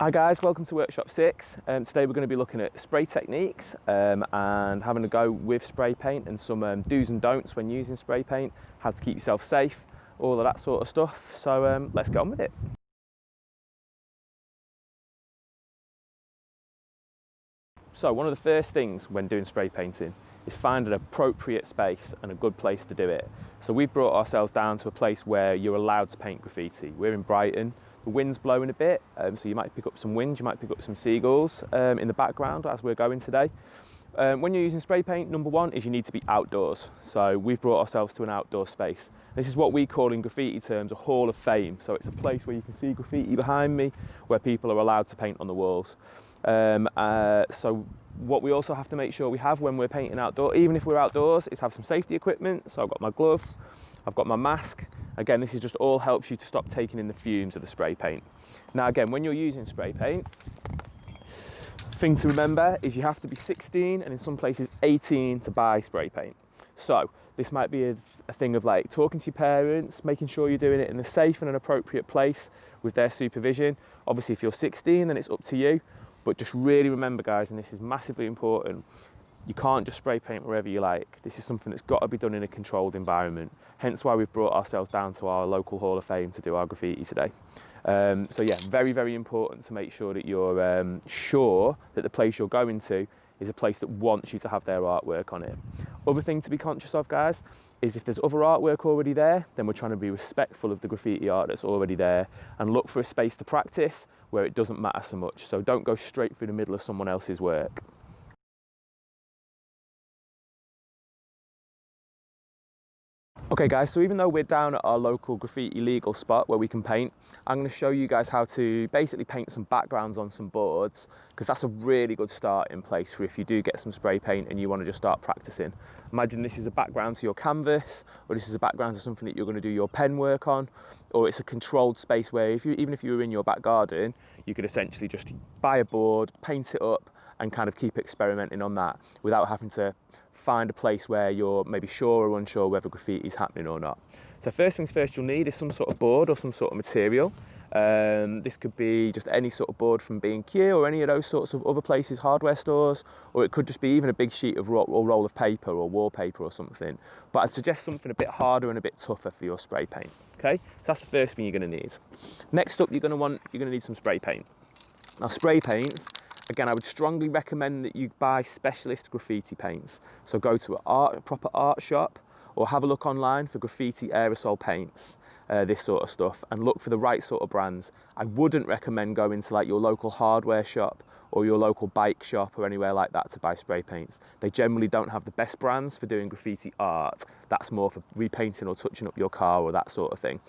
Hi guys, welcome to Workshop 6. Today we're going to be looking at spray techniques and having a go with spray paint and some do's and don'ts when using spray paint, how to keep yourself safe, all of that sort of stuff. So let's get on with it. So one of the first things when doing spray painting is find an appropriate space and a good place to do it. So we've brought ourselves down to a place where you're allowed to paint graffiti. We're in Brighton. The wind's blowing a bit, so you might pick up some wind, you might pick up some seagulls in the background as we're going today. When you're using spray paint, number one is you need to be outdoors. So we've brought ourselves to an outdoor space. This is what we call in graffiti terms a hall of fame. So it's a place where you can see graffiti behind me, where people are allowed to paint on the walls. So what we also have to make sure we have when we're painting outdoors, even if we're outdoors, is have some safety equipment. So I've got my glove, I've got my mask. Again, this is just all helps you to stop taking in the fumes of the spray paint. Now again, when you're using spray paint, thing to remember is you have to be 16 and in some places 18 to buy spray paint. So this might be a thing of like talking to your parents, making sure you're doing it in a safe and an appropriate place with their supervision. Obviously if you're 16 then it's up to you, but just really remember guys, and this is massively important, you can't just spray paint wherever you like. This is something that's got to be done in a controlled environment. Hence why we've brought ourselves down to our local Hall of Fame to do our graffiti today. So yeah, very, very important to make sure that you're sure that the place you're going to is a place that wants you to have their artwork on it. Other thing to be conscious of, guys, is if there's other artwork already there, then we're trying to be respectful of the graffiti art that's already there and look for a space to practice where it doesn't matter so much. So don't go straight through the middle of someone else's work. Okay guys, so even though we're down at our local graffiti legal spot where we can paint, I'm going to show you guys how to basically paint some backgrounds on some boards, because that's a really good starting place for if you do get some spray paint and you want to just start practicing. Imagine this is a background to your canvas, or this is a background to something that you're going to do your pen work on, or it's a controlled space where even if you were in your back garden, you could essentially just buy a board, paint it up, and kind of keep experimenting on that without having to find a place where you're maybe sure or unsure whether graffiti is happening or not. So first things first, you'll need is some sort of board or some sort of material. This could be just any sort of board from B&Q or any of those sorts of other places, hardware stores, or it could just be even a big sheet of roll of paper or wallpaper or something. But I'd suggest something a bit harder and a bit tougher for your spray paint. Okay, so that's the first thing you're going to need. Next up, you're going to need some spray paint. Now spray paints, again, I would strongly recommend that you buy specialist graffiti paints. So go to a proper art shop or have a look online for graffiti aerosol paints, this sort of stuff, and look for the right sort of brands. I wouldn't recommend going to like your local hardware shop or your local bike shop or anywhere like that to buy spray paints. They generally don't have the best brands for doing graffiti art. That's more for repainting or touching up your car or that sort of thing.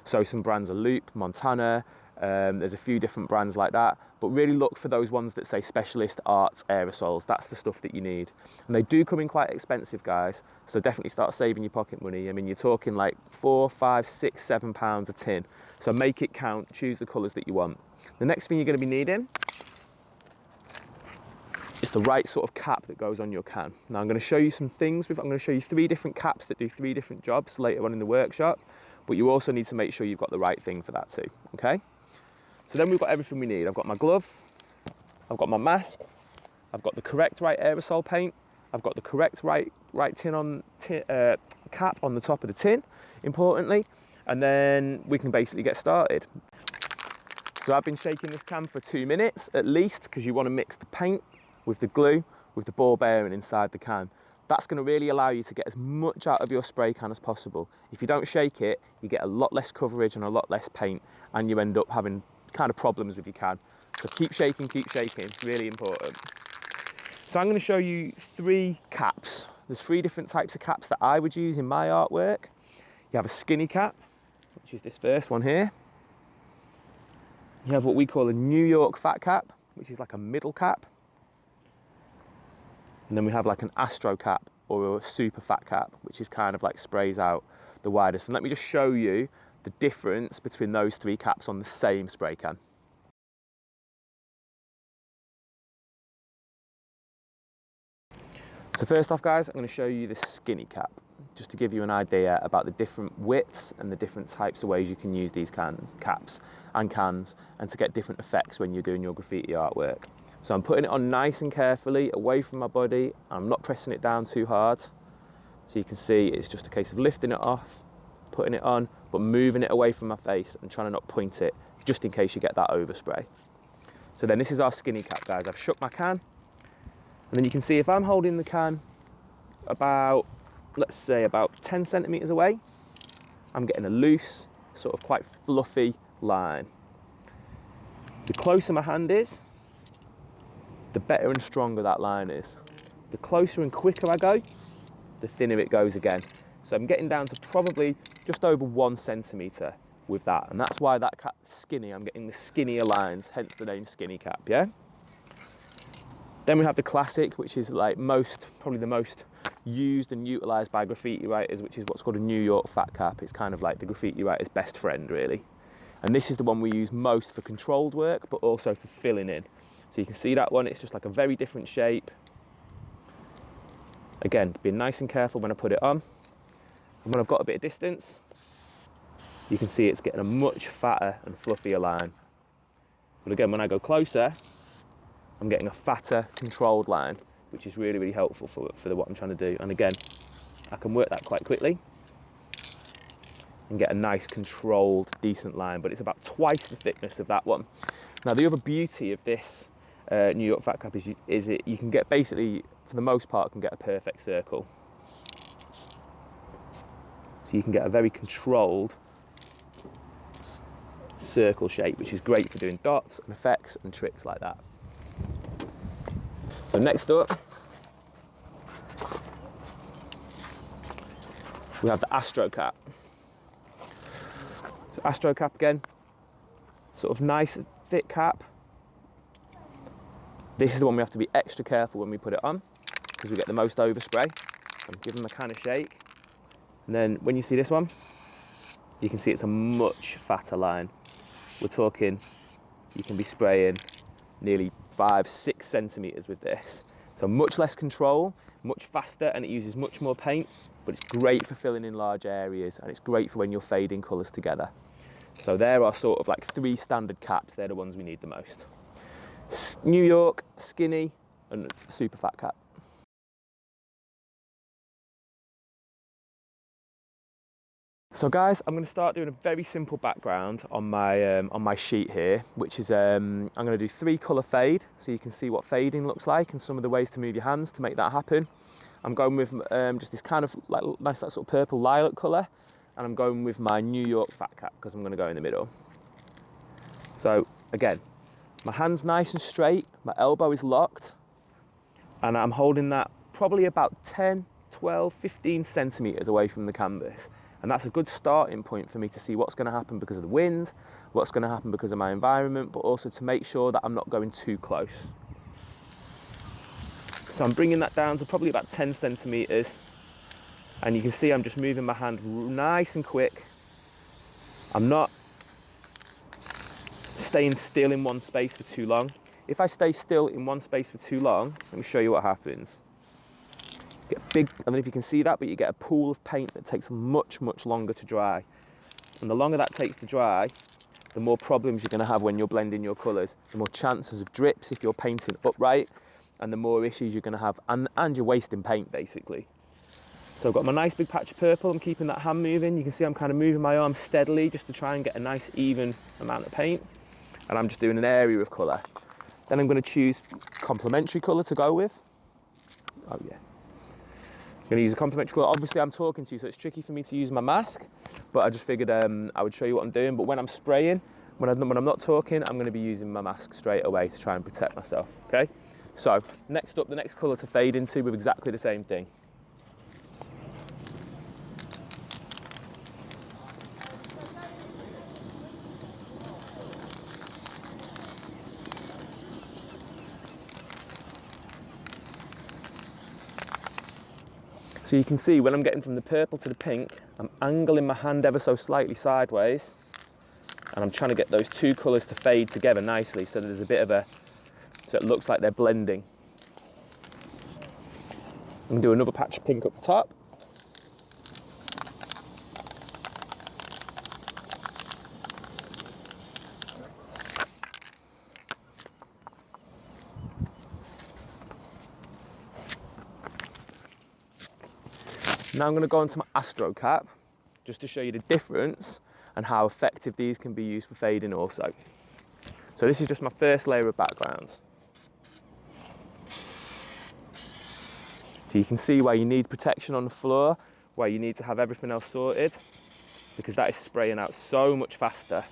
So some brands are Loop, Montana, there's a few different brands like that, but really look for those ones that say specialist arts aerosols. That's the stuff that you need, and they do come in quite expensive, guys, so definitely start saving your pocket money. I mean, you're talking like £4, £5, £6, £7 a tin, so make it count. Choose the colours that you want. The next thing you're going to be needing is the right sort of cap that goes on your can. Now I'm going to show you some things I'm going to show you 3 different caps that do 3 different jobs later on in the workshop, but you also need to make sure you've got the right thing for that too. Okay, so then we've got everything we need. I've got my glove, I've got my mask, I've got the correct right aerosol paint, I've got the correct right cap on the top of the tin, importantly, and then we can basically get started. So I've been shaking this can for 2 minutes at least, because you want to mix the paint with the glue, with the ball bearing inside the can. That's going to really allow you to get as much out of your spray can as possible. If you don't shake it, you get a lot less coverage and a lot less paint, and you end up having kind of problems with your can. So keep shaking, really important. So I'm going to show you 3 caps. There's 3 different types of caps that I would use in my artwork. You have a skinny cap, which is this first one here. You have what we call a New York fat cap, which is like a middle cap. And then we have like an Astro cap or a super fat cap, which is kind of like sprays out the widest. And let me just show you the difference between those 3 caps on the same spray can. So first off, guys, I'm going to show you this skinny cap, just to give you an idea about the different widths and the different types of ways you can use these caps and cans, and to get different effects when you're doing your graffiti artwork. So I'm putting it on nice and carefully, away from my body. I'm not pressing it down too hard. So you can see it's just a case of lifting it off, putting it on, but moving it away from my face and trying to not point it, just in case you get that overspray. So then this is our skinny cap, guys. I've shook my can, and then you can see if I'm holding the can about, let's say about 10 centimeters away, I'm getting a loose, sort of quite fluffy line. The closer my hand is, the better and stronger that line is. The closer and quicker I go, the thinner it goes again. So I'm getting down to probably just over 1 centimeter with that. And that's why that cap's skinny. I'm getting the skinnier lines, hence the name skinny cap, yeah? Then we have the classic, which is like probably the most used and utilized by graffiti writers, which is what's called a New York fat cap. It's kind of like the graffiti writer's best friend, really. And this is the one we use most for controlled work, but also for filling in. So you can see that one, it's just like a very different shape. Again, being nice and careful when I put it on. And when I've got a bit of distance, you can see it's getting a much fatter and fluffier line. But again, when I go closer, I'm getting a fatter, controlled line, which is really, really helpful for what I'm trying to do. And again, I can work that quite quickly and get a nice, controlled, decent line, but it's about twice the thickness of that one. Now, the other beauty of this New York fat cap is you can get, basically, for the most part, can get a perfect circle. So you can get a very controlled circle shape, which is great for doing dots and effects and tricks like that. So next up, we have the Astro cap. So Astro cap again, sort of nice thick cap. This is the one we have to be extra careful when we put it on, because we get the most overspray. I'm giving them a kind of shake. And then when you see this one, you can see it's a much fatter line. We're talking, you can be spraying nearly 5-6 centimeters with this. So much less control, much faster, and it uses much more paint, but it's great for filling in large areas, and it's great for when you're fading colors together. So there are sort of like 3 standard caps. They're the ones we need the most. New York, skinny, and super fat cap. So guys, I'm going to start doing a very simple background on my sheet here, which is I'm going to do 3 colour fade, so you can see what fading looks like and some of the ways to move your hands to make that happen. I'm going with just this kind of like nice that sort of purple lilac colour, and I'm going with my New York fat cap because I'm going to go in the middle. So again, my hand's nice and straight, my elbow is locked, and I'm holding that probably about 10, 12, 15 centimetres away from the canvas. And that's a good starting point for me to see what's going to happen because of the wind, what's going to happen because of my environment, but also to make sure that I'm not going too close. So I'm bringing that down to probably about 10 centimetres. And you can see I'm just moving my hand nice and quick. I'm not staying still in one space for too long. If I stay still in one space for too long, let me show you what happens. Get big, I don't know if you can see that, but you get a pool of paint that takes much, much longer to dry. And the longer that takes to dry, the more problems you're going to have when you're blending your colours, the more chances of drips if you're painting upright, and the more issues you're going to have, and you're wasting paint basically. So I've got my nice big patch of purple. I'm keeping that hand moving. You can see I'm kind of moving my arm steadily just to try and get a nice even amount of paint. And I'm just doing an area of colour. Then I'm going to choose complementary colour to go with. Oh yeah. I'm going to use a complementary colour. Obviously I'm talking to you, so it's tricky for me to use my mask, but I just figured I would show you what I'm doing. But when I'm spraying, when I'm not talking, I'm going to be using my mask straight away to try and protect myself, okay? So next up, the next colour to fade into with exactly the same thing. So you can see when I'm getting from the purple to the pink, I'm angling my hand ever so slightly sideways, and I'm trying to get those 2 colours to fade together nicely so that there's a bit of so it looks like they're blending. I'm gonna do another patch of pink up the top. Now I'm going to go onto my Astro cap, just to show you the difference and how effective these can be used for fading also. So this is just my first layer of background. So you can see where you need protection on the floor, where you need to have everything else sorted, because that is spraying out so much faster,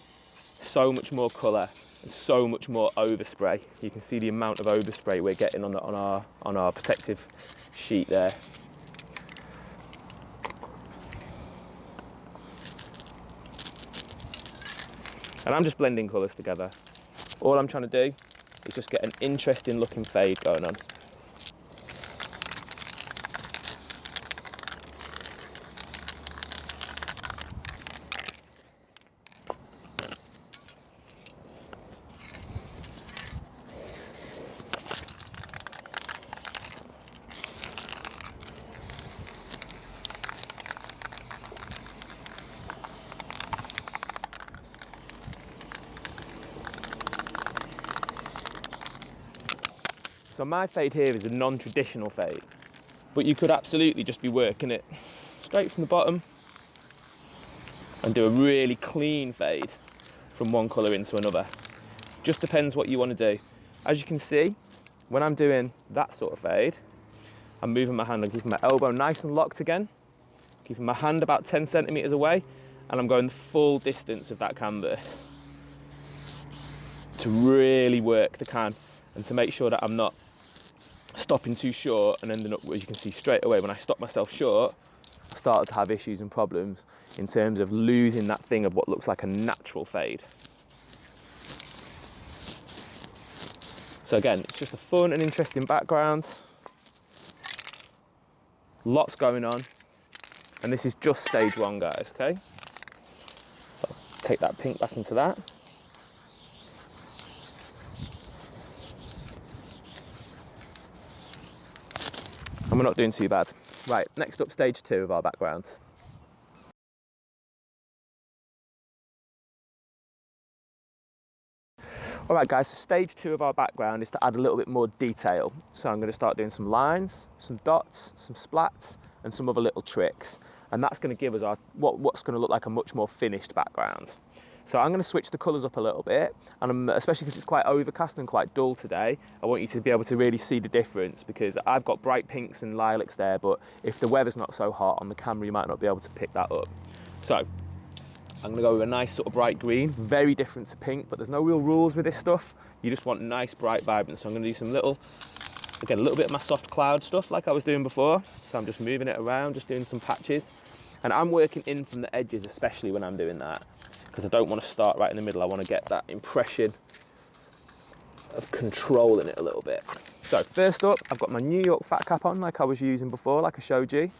so much more colour, and so much more overspray. You can see the amount of overspray we're getting on our protective sheet there. And I'm just blending colours together. All I'm trying to do is just get an interesting looking fade going on. So my fade here is a non-traditional fade, but you could absolutely just be working it straight from the bottom and do a really clean fade from one colour into another. Just depends what you want to do. As you can see, when I'm doing that sort of fade, I'm moving my hand, I'm keeping my elbow nice and locked again, keeping my hand about 10 centimetres away, and I'm going the full distance of that canvas to really work the can and to make sure that I'm not stopping too short and ending up, as you can see straight away, when I stop myself short, I started to have issues and problems in terms of losing that thing of what looks like a natural fade. So again, it's just a fun and interesting background. Lots going on. And this is just stage one, guys, okay? So take that pink back into that. And we're not doing too bad. Right, next up, stage two of our background. All right, guys, so stage two of our background is to add a little bit more detail. So I'm going to start doing some lines, some dots, some splats, and some other little tricks. And that's going to give us what's going to look like a much more finished background. So I'm going to switch the colours up a little bit, and especially because it's quite overcast and quite dull today, I want you to be able to really see the difference, because I've got bright pinks and lilacs there, but if the weather's not so hot on the camera, you might not be able to pick that up. So I'm going to go with a nice sort of bright green, very different to pink, but there's no real rules with this stuff. You just want nice, bright, vibrant. So I'm going to do some again, a little bit of my soft cloud stuff like I was doing before. So I'm just moving it around, just doing some patches. And I'm working in from the edges, especially when I'm doing that, because I don't want to start right in the middle. I want to get that impression of controlling it a little bit. So first up, I've got my New York fat cap on, like I was using before, like I showed you.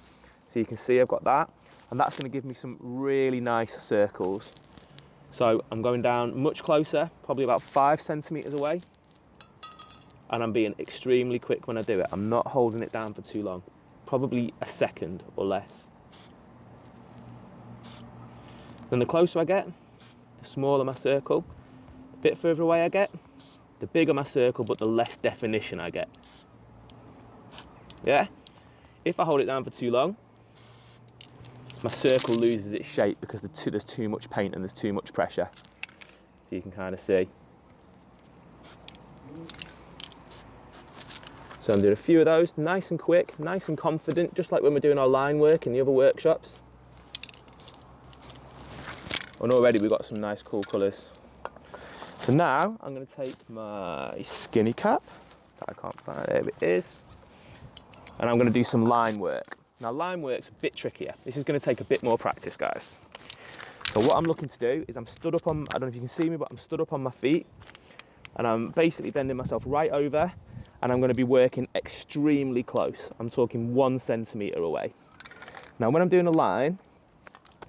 So you can see I've got that, and that's going to give me some really nice circles. So I'm going down much closer, probably about 5 centimetres away, and I'm being extremely quick when I do it. I'm not holding it down for too long, probably a second or less. Then the closer I get, the smaller my circle. The bit further away I get, the bigger my circle, but the less definition I get. Yeah? If I hold it down for too long, my circle loses its shape because there's too much paint and there's too much pressure. So you can kind of see. So I'm doing a few of those, nice and quick, nice and confident, just like when we're doing our line work in the other workshops. And already we've got some nice cool colours. So now I'm going to take my skinny cap that I can't find, there it is, and I'm going to do some line work. Now line work's a bit trickier. This is going to take a bit more practice, guys. So what I'm looking to do is I'm stood up on, I don't know if you can see me, but I'm stood up on my feet, and I'm basically bending myself right over, and I'm going to be working extremely close. I'm talking 1 centimetre away. Now when I'm doing a line,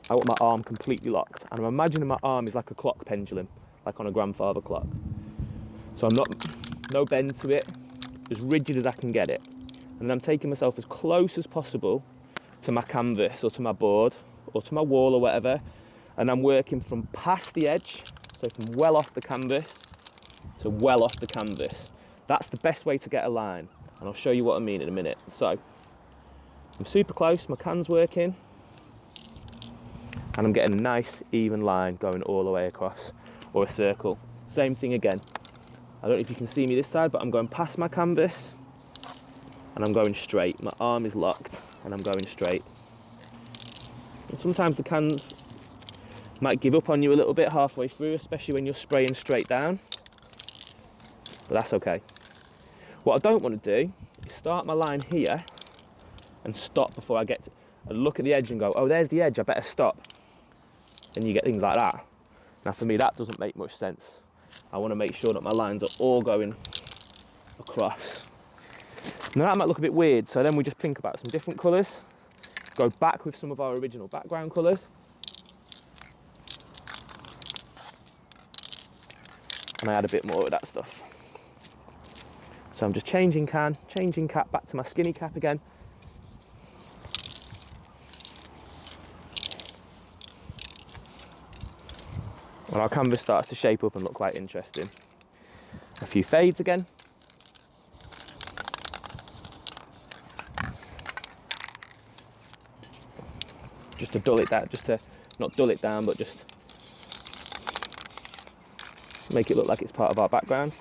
I want my arm completely locked, and I'm imagining my arm is like a clock pendulum, like on a grandfather clock. So I'm no bend to it, as rigid as I can get it. and then I'm taking myself as close as possible to my canvas or to my board or to my wall or whatever, and I'm working from past the edge, so from well off the canvas to well off the canvas. That's the best way to get a line, and I'll show you what I mean in a minute. So I'm super close, my can's working, and I'm getting a nice even line going all the way across, or a circle. Same thing again. I don't know if you can see me this side, but I'm going past my canvas and I'm going straight. My arm is locked and I'm going straight. And sometimes the cans might give up on you a little bit halfway through, especially when you're spraying straight down, but that's okay. What I don't want to do is start my line here and stop before I get to, and look at the edge and go, oh, there's the edge, I better stop. And you get things like that. Now for me, that doesn't make much sense. I want to make sure that my lines are all going across. Now that might look a bit weird, so then we just think about some different colours, go back with some of our original background colours, and I add a bit more of that stuff. So I'm just changing can, changing cap back to my skinny cap again. And our canvas starts to shape up and look quite interesting. A few fades again. Just to dull it down, just to not dull it down, but just make it look like it's part of our background.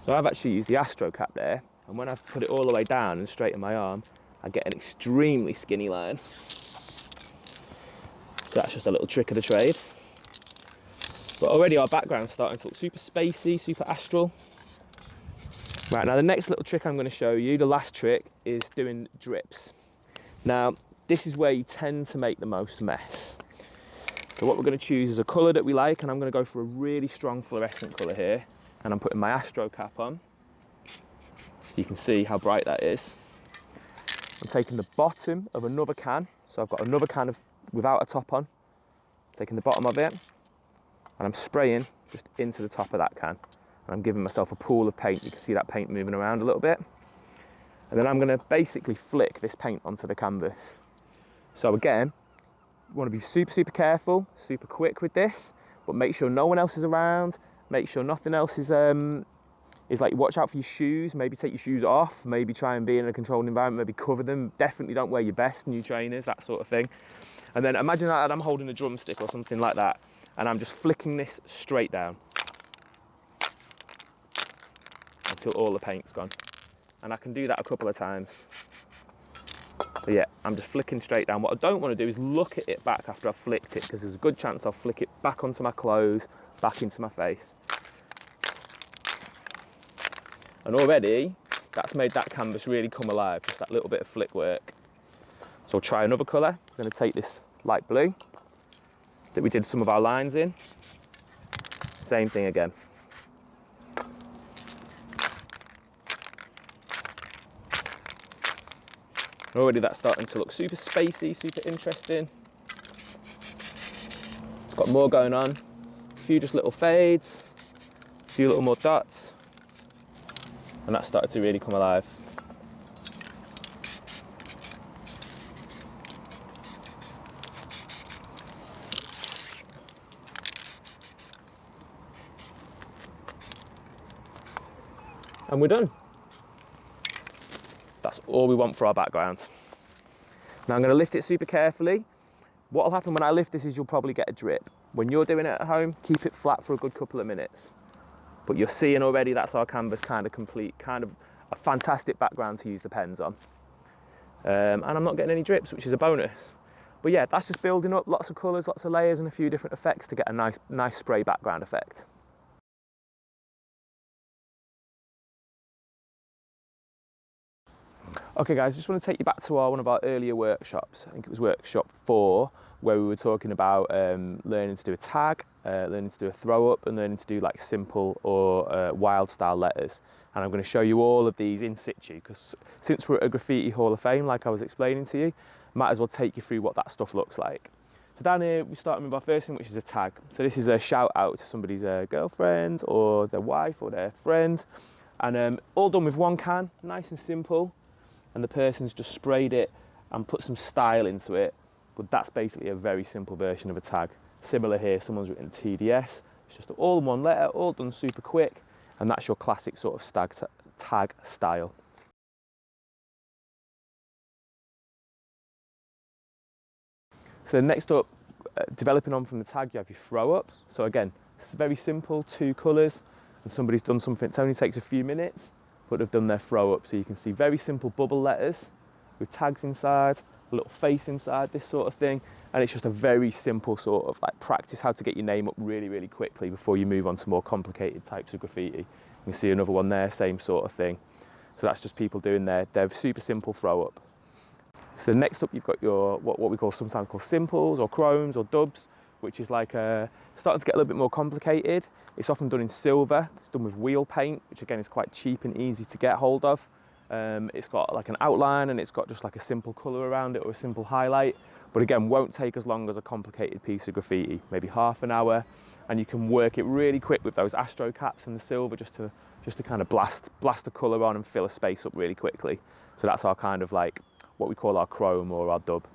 So I've actually used the Astro cap there, and when I've put it all the way down and straighten my arm, I get an extremely skinny line. So that's just a little trick of the trade. But already our background's starting to look super spacey, super astral. Right, now the next little trick I'm going to show you, the last trick, is doing drips. Now, this is where you tend to make the most mess. So what we're going to choose is a colour that we like, and I'm going to go for a really strong fluorescent colour here. And I'm putting my Astro cap on. You can see how bright that is. I'm taking the bottom of another can, so I've got another can without a top on. Taking the bottom of it, and I'm spraying just into the top of that can. And I'm giving myself a pool of paint. You can see that paint moving around a little bit. And then I'm going to basically flick this paint onto the canvas. So again, you want to be super, super careful, super quick with this, but make sure no one else is around. Make sure nothing else is like, watch out for your shoes, maybe take your shoes off, maybe try and be in a controlled environment, maybe cover them. Definitely don't wear your best, new trainers, that sort of thing. And then imagine that I'm holding a drumstick or something like that, and I'm just flicking this straight down until all the paint's gone. And I can do that a couple of times. So yeah, I'm just flicking straight down. What I don't want to do is look at it back after I've flicked it, because there's a good chance I'll flick it back onto my clothes, back into my face. And already, that's made that canvas really come alive, just that little bit of flick work. So I'll try another colour. I'm going to take this light blue that we did some of our lines in. Same thing again. Already that's starting to look super spacey, super interesting. It's got more going on. A few just little fades, a few little more dots. And that started to really come alive. And we're done. That's all we want for our background. Now I'm going to lift it super carefully. What will happen when I lift this is you'll probably get a drip. When you're doing it at home, keep it flat for a good couple of minutes. But you're seeing already that's our canvas kind of complete, kind of a fantastic background to use the pens on. And I'm not getting any drips, which is a bonus. But yeah, that's just building up lots of colours, lots of layers and a few different effects to get a nice spray background effect. Okay guys, I just want to take you back to one of our earlier workshops. I think it was workshop 4, where we were talking about learning to do a tag, learning to do a throw up, and learning to do like simple or wild style letters. And I'm going to show you all of these in situ, because since we're at a Graffiti Hall of Fame, like I was explaining to you, might as well take you through what that stuff looks like. So down here, we start with our first thing, which is a tag. So this is a shout out to somebody's girlfriend or their wife or their friend. And all done with one can, nice and simple. And the person's just sprayed it and put some style into it. But that's basically a very simple version of a tag. Similar here, someone's written TDS. It's just all in one letter, all done super quick. And that's your classic sort of tag style. So next up, developing on from the tag, you have your Throwup. So again, it's very simple, 2 colours, and somebody's done something, it only takes a few minutes, but they've done their Throwup. So you can see very simple bubble letters with tags inside, a little face inside, this sort of thing. And it's just a very simple sort of like practice how to get your name up really, really quickly before you move on to more complicated types of graffiti. You can see another one there, same sort of thing. So that's just people doing their super simple Throwup. So next up, you've got your what we call sometimes called simples or chromes or dubs, which is like starting to get a little bit more complicated. It's often done in silver. It's done with wheel paint, which again is quite cheap and easy to get hold of. It's got like an outline and it's got just like a simple colour around it or a simple highlight. But again, won't take as long as a complicated piece of graffiti, maybe half an hour, and you can work it really quick with those astro caps and the silver just to kind of blast a colour on and fill a space up really quickly. So that's our kind of like what we call our chrome or our dub.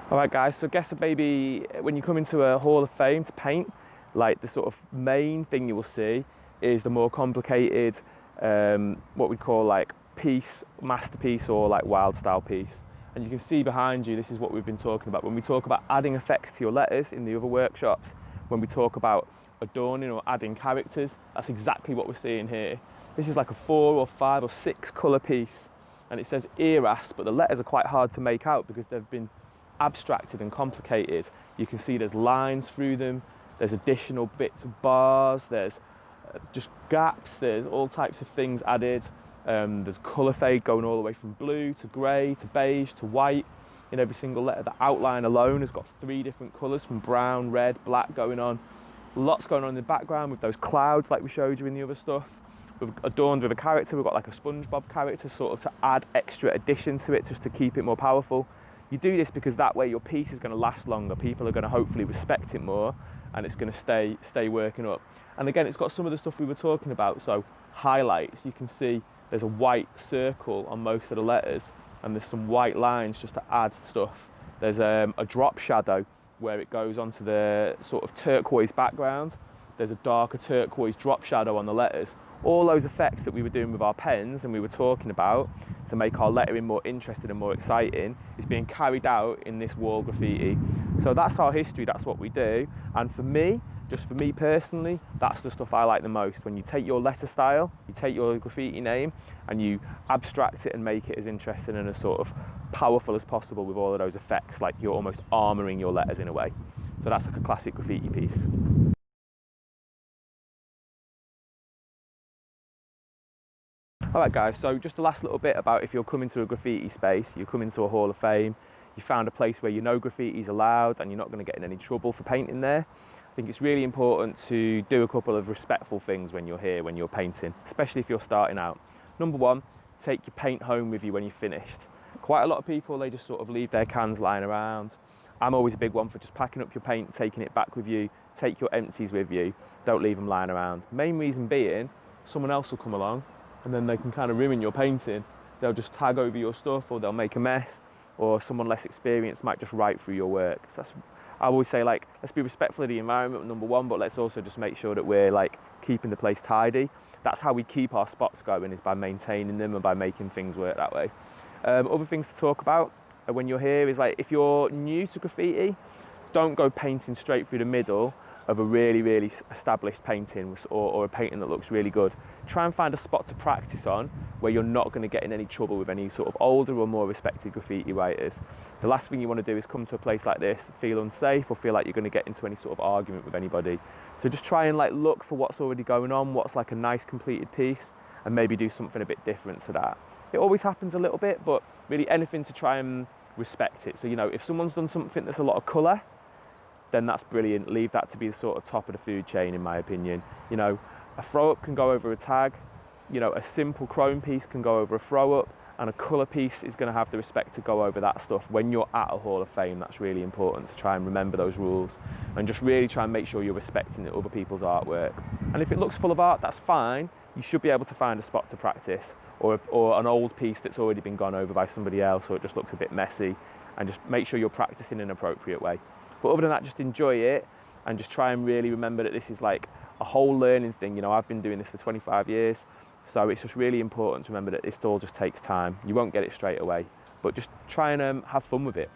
All right guys, so guess maybe when you come into a Hall of Fame to paint, like the sort of main thing you will see is the more complicated, what we call like piece, masterpiece or like wild style piece. And you can see behind you, this is what we've been talking about. When we talk about adding effects to your letters in the other workshops, when we talk about adorning or adding characters, that's exactly what we're seeing here. This is like a 4 or 5 or 6 colour piece. And it says ERAS, but the letters are quite hard to make out because they've been abstracted and complicated. You can see there's lines through them, there's additional bits of bars, there's just gaps, there's all types of things added. There's colour fade going all the way from blue to grey to beige to white in every single letter. The outline alone has got 3 different colours from brown, red, black going on. Lots going on in the background with those clouds like we showed you in the other stuff. We've adorned with a character, we've got like a SpongeBob character sort of to add extra addition to it just to keep it more powerful. You do this because that way your piece is going to last longer, people are going to hopefully respect it more and it's going to stay working up. And again, it's got some of the stuff we were talking about, so highlights, you can see there's a white circle on most of the letters and there's some white lines just to add stuff. There's a drop shadow where it goes onto the sort of turquoise background. There's a darker turquoise drop shadow on the letters. All those effects that we were doing with our pens and we were talking about to make our lettering more interesting and more exciting is being carried out in this wall graffiti. So that's our history, that's what we do. And for me, just for me personally, that's the stuff I like the most. When you take your letter style, you take your graffiti name and you abstract it and make it as interesting and as sort of powerful as possible with all of those effects, like you're almost armouring your letters in a way. So that's like a classic graffiti piece. All right guys, so just the last little bit about if you're coming to a graffiti space, you're coming to a Hall of Fame, you found a place where you know graffiti is allowed and you're not going to get in any trouble for painting there. I think it's really important to do a couple of respectful things when you're here, when you're painting, especially if you're starting out. Number 1, take your paint home with you when you're finished. Quite a lot of people, they just sort of leave their cans lying around. I'm always a big one for just packing up your paint, taking it back with you, take your empties with you, don't leave them lying around. Main reason being, someone else will come along and then they can kind of ruin your painting. They'll just tag over your stuff or they'll make a mess, or someone less experienced might just write through your work. So that's, I always say, like, let's be respectful of the environment, number 1, but let's also just make sure that we're like keeping the place tidy. That's how we keep our spots going, is by maintaining them and by making things work that way. Other things to talk about when you're here is like, if you're new to graffiti, don't go painting straight through the middle of a really, really established painting or a painting that looks really good. Try and find a spot to practice on where you're not going to get in any trouble with any sort of older or more respected graffiti writers. The last thing you want to do is come to a place like this, feel unsafe or feel like you're going to get into any sort of argument with anybody. So just try and like look for what's already going on, what's like a nice completed piece, and maybe do something a bit different to that. It always happens a little bit, but really anything to try and respect it. So, you know, if someone's done something that's a lot of colour, then that's brilliant. Leave that to be the sort of top of the food chain, in my opinion. You know, a Throwup can go over a tag, you know, a simple chrome piece can go over a Throwup, and a colour piece is going to have the respect to go over that stuff. When you're at a Hall of Fame, that's really important to try and remember those rules and just really try and make sure you're respecting other people's artwork. And if it looks full of art, that's fine. You should be able to find a spot to practice, or an old piece that's already been gone over by somebody else, or it just looks a bit messy, and just make sure you're practicing in an appropriate way. But other than that, just enjoy it and just try and really remember that this is like a whole learning thing. You know, I've been doing this for 25 years, so it's just really important to remember that this all just takes time. You won't get it straight away, but just try and have fun with it.